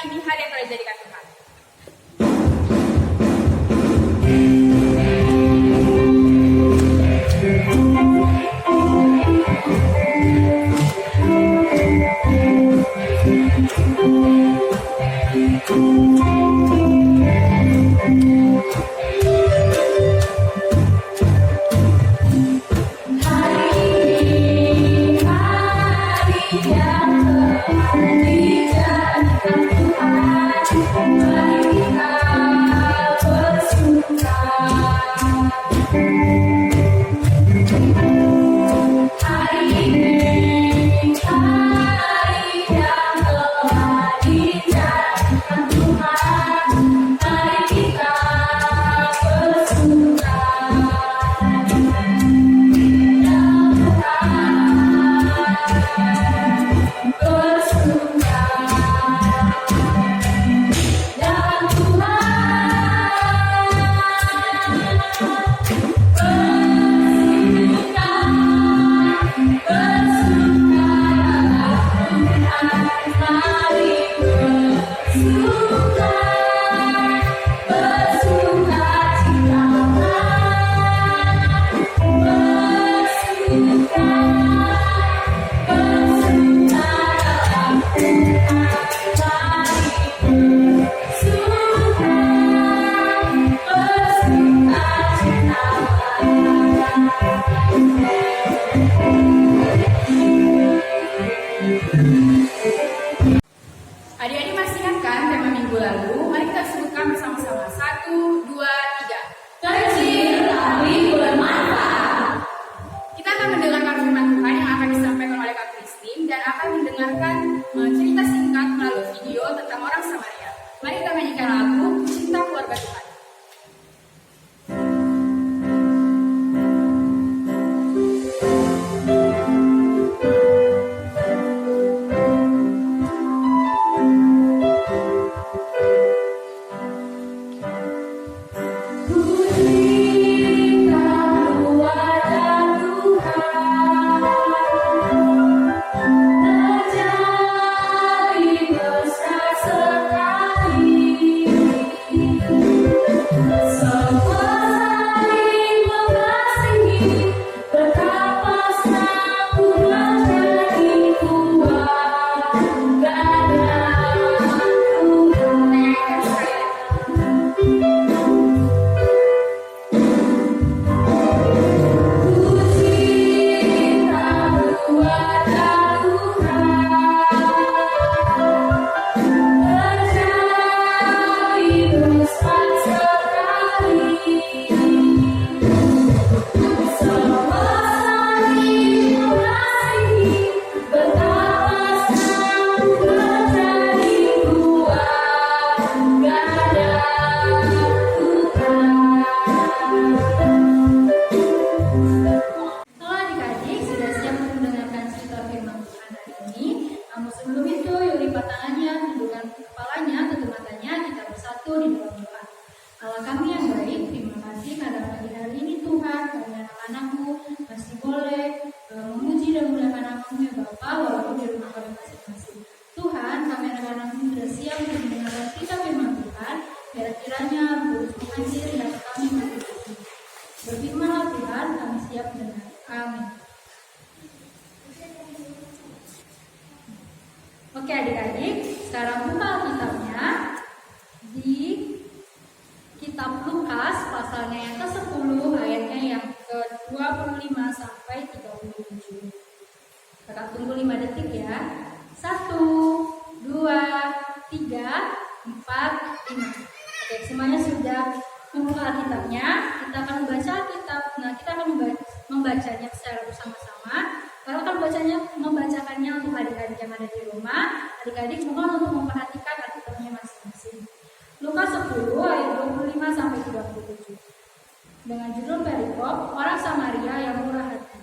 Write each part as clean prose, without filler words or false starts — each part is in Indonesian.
ini hal yang telah dijadikan Tuhan. Adik-adik masih ingat kan tema minggu lalu? Mari kita sebutkan bersama-sama. 1, 2, 3. Kecil tapi bermanfaat. Kita akan mendengarkan firman Tuhan yang akan disampaikan oleh Kak Christine dan akan mendengarkan cerita singkat melalui video tentang orang Samaria. Mari kita nyanyikan lagu Cinta Keluarga Tuhan. Allah kami yang baik, terima kasih karena pagi hari ini Tuhan, kami anak-anakmu masih boleh memuji dan memuliakan nama-Mu ya Bapa, walaupun di rumah kami masing-masing. Tuhan, kami anak-anakmu sudah siap untuk mendengarkan kitab firman Tuhan, biar kiranya mengajar dan kami mengerti. Berfirmanlah Tuhan, kami siap mendengar. Amin. Oke adik-adik, sekarang buka Alkitabnya di Kitab Lukas pasalnya yang ke-10 ayatnya yang ke-25 sampai 37. Kakak tunggu 5 detik ya. 1, 2, 3, 4, 5. Oke, semuanya sudah membuka Alkitabnya. Kita akan membaca Alkitab. Nah, kita akan membacanya secara bersama-sama. Kalau akan membacakannya untuk adik-adik yang ada di rumah, adik-adik mohon untuk memperhatikan Alkitabnya masing-masing. Lukas 10 ayat 25 sampai 37. Dengan judul perikop orang Samaria yang murah hati.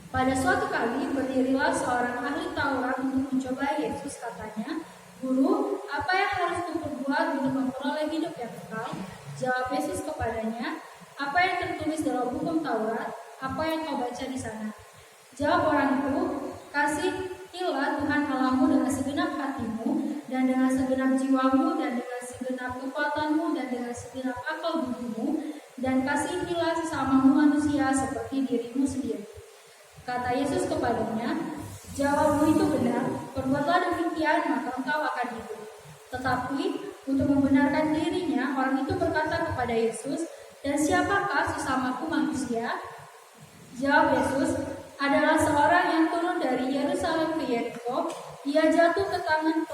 Pada suatu kali berdirilah seorang ahli Taurat untuk mencoba Yesus, katanya, "Guru, apa yang harus kuperbuat untuk memperoleh hidup yang kekal?" Jawab Yesus kepadanya, "Apa yang tertulis dalam hukum Taurat? Apa yang kau baca di sana?" Jawab orang itu, "Kasihilah Tuhan Allahmu dengan segenap hatimu, dan dengan segenap jiwamu, dan dengan segenap kekuatanmu, dan dengan segenap akal budimu, dan kasihilah sesamamu manusia seperti dirimu sendiri. Kata Yesus kepadanya, jawabmu itu benar, perbuatlah demikian, maka engkau akan hidup. Tetapi untuk membenarkan dirinya, orang itu berkata kepada Yesus, dan siapakah sesamaku manusia? Jawab Yesus, adalah seorang yang turun dari Yerusalem ke Yeriko. Ia jatuh ke tangan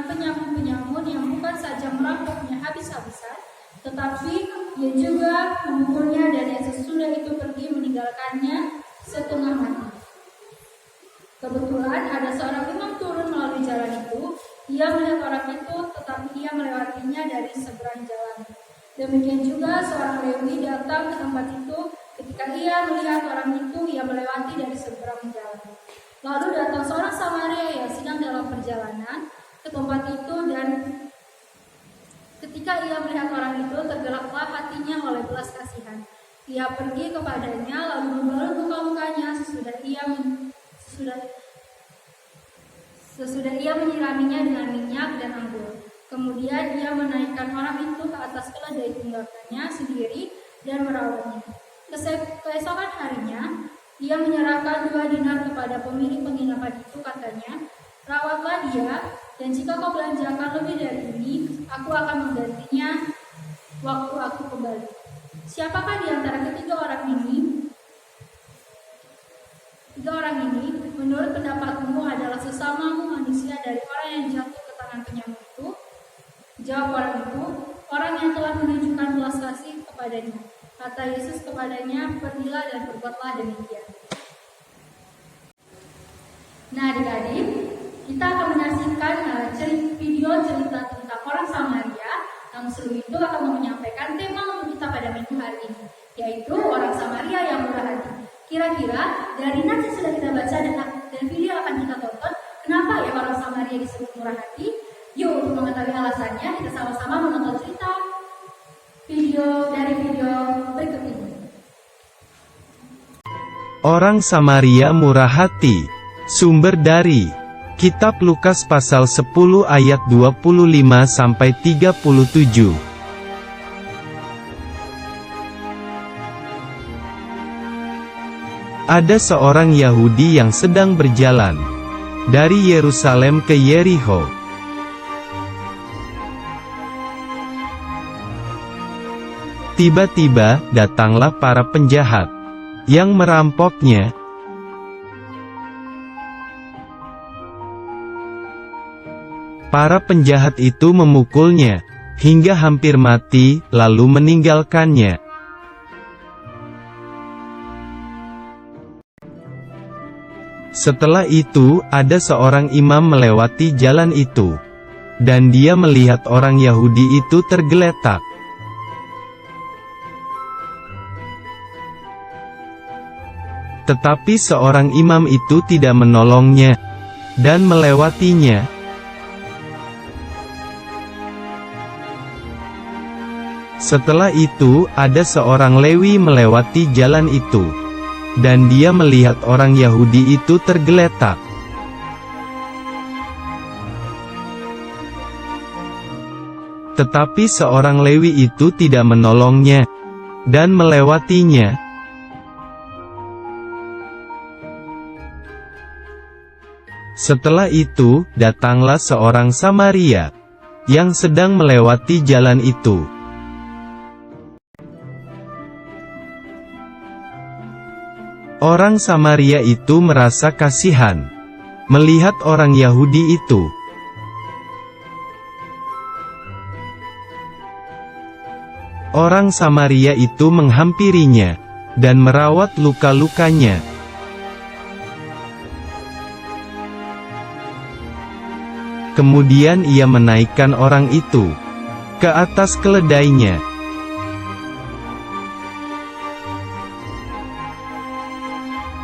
penyamun-penyamun yang bukan saja merampoknya habis-habisan, tetapi ia juga memukulnya, dan yang sesudah itu pergi meninggalkannya setengah mati. Kebetulan ada seorang imam turun melalui jalan itu. Ia melihat orang itu, tetapi ia melewatinya dari seberang jalan. Demikian juga seorang Lewi datang ke tempat itu. Ketika ia melihat orang itu, ia melewati dari seberang jalan. Lalu datang seorang Samaria yang sedang dalam perjalanan ke tempat itu, dan ketika ia melihat orang itu, tergeraklah hatinya oleh belas kasihan. Ia pergi kepadanya, lalu membalut luka-lukanya sesudah ia menyiraminya dengan minyak dan anggur. Kemudian ia menaikkan orang itu ke atas keledai tunggangannya sendiri dan merawatnya. Keesokan harinya, ia menyerahkan 2 dinar kepada pemilik penginapan itu, katanya, rawatlah dia, dan jika kau belanjakan lebih dari ini, aku akan menggantinya waktu aku kembali. Siapakah di antara ketiga orang ini menurut pendapatmu adalah sesamamu manusia dari orang yang jatuh ke tangan penyamun itu? Jawab orang itu, orang yang telah menunjukkan belas kasih kepadanya. Kata Yesus kepadanya, pergilah dan perbuatlah demikian. Nah, adik-adik, kita akan menyaksikan video cerita tentang orang Samaria yang sebelum itu akan menyampaikan tema untuk kita pada minggu hari ini, yaitu orang Samaria yang murah hati. Kira-kira dari nas yang sudah kita baca dan video akan kita tonton, kenapa ya orang Samaria disebut murah hati? Yuk, untuk mengetahui alasannya, kita sama-sama menonton cerita dari video berikut ini. Orang Samaria murah hati. Sumber dari Kitab Lukas pasal 10 ayat 25-37. Ada seorang Yahudi yang sedang berjalan dari Yerusalem ke Yerikho. Tiba-tiba, datanglah para penjahat yang merampoknya. Para penjahat itu memukulnya hingga hampir mati, lalu meninggalkannya. Setelah itu, ada seorang imam melewati jalan itu, dan dia melihat orang Yahudi itu tergeletak. Tetapi seorang imam itu tidak menolongnya dan melewatinya. Setelah itu, ada seorang Lewi melewati jalan itu, dan dia melihat orang Yahudi itu tergeletak. Tetapi seorang Lewi itu tidak menolongnya dan melewatinya. Setelah itu, datanglah seorang Samaria yang sedang melewati jalan itu. Orang Samaria itu merasa kasihan melihat orang Yahudi itu. Orang Samaria itu menghampirinya dan merawat luka-lukanya. Kemudian ia menaikkan orang itu ke atas keledainya.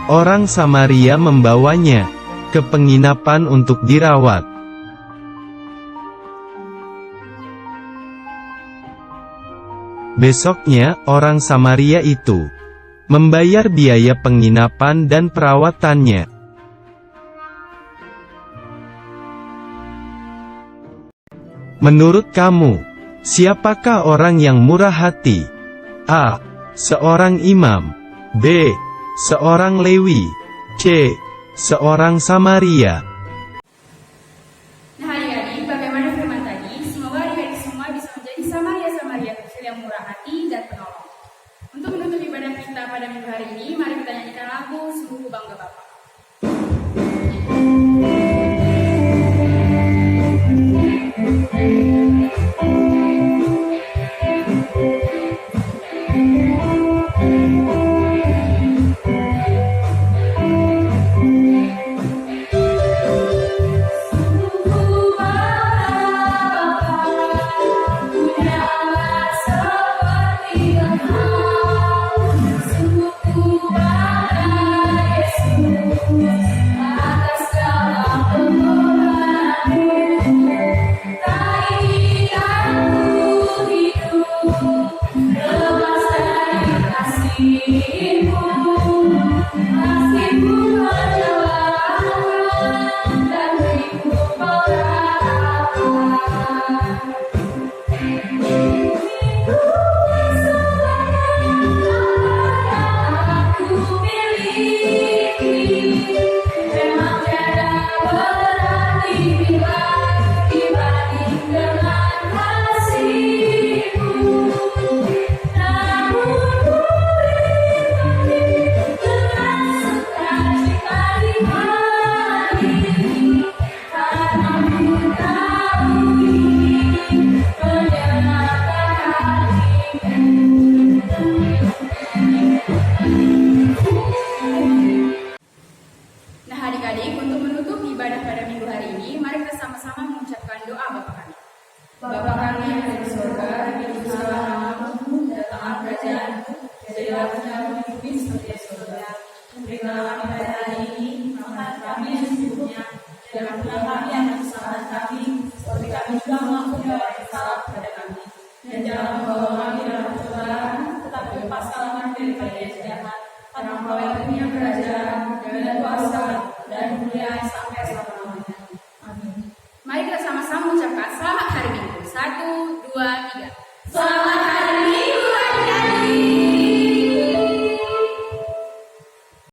Orang Samaria membawanya ke penginapan untuk dirawat. Besoknya, orang Samaria itu membayar biaya penginapan dan perawatannya. Menurut kamu, siapakah orang yang murah hati? A. Seorang imam. B. Seorang Lewi. C. Seorang Samaria. Nah adik-adik, bagaimana firman tadi? Semoga adik-adik semua bisa menjadi Samaria-Samaria kecil yang murah hati dan penolong. Untuk menutup ibadah kita pada minggu hari ini, mari kita nyanyikan lagu Sungguh Bangga Bapa. Nah adik-adik, untuk menutup ibadah pada minggu hari ini, mari kita sama-sama mengucapkan doa Bapa kami. Bapa kami yang ada di surga, dikuduskanlah namamu, datanglah kerajaanmu, jadilah kehendakmu di bumi seperti di surga. Berikanlah kami pada hari ini makanan kami yang secukupnya, dan ampunilah kami akan kesalahan kami, seperti kami juga mengampuni orang yang salah kepada kami. Dan jangan membawa kami dalam pencobaan, tetapi lepaskanlah kami daripada yang jahat. Karena Engkau yang punya kerajaan dan kuasa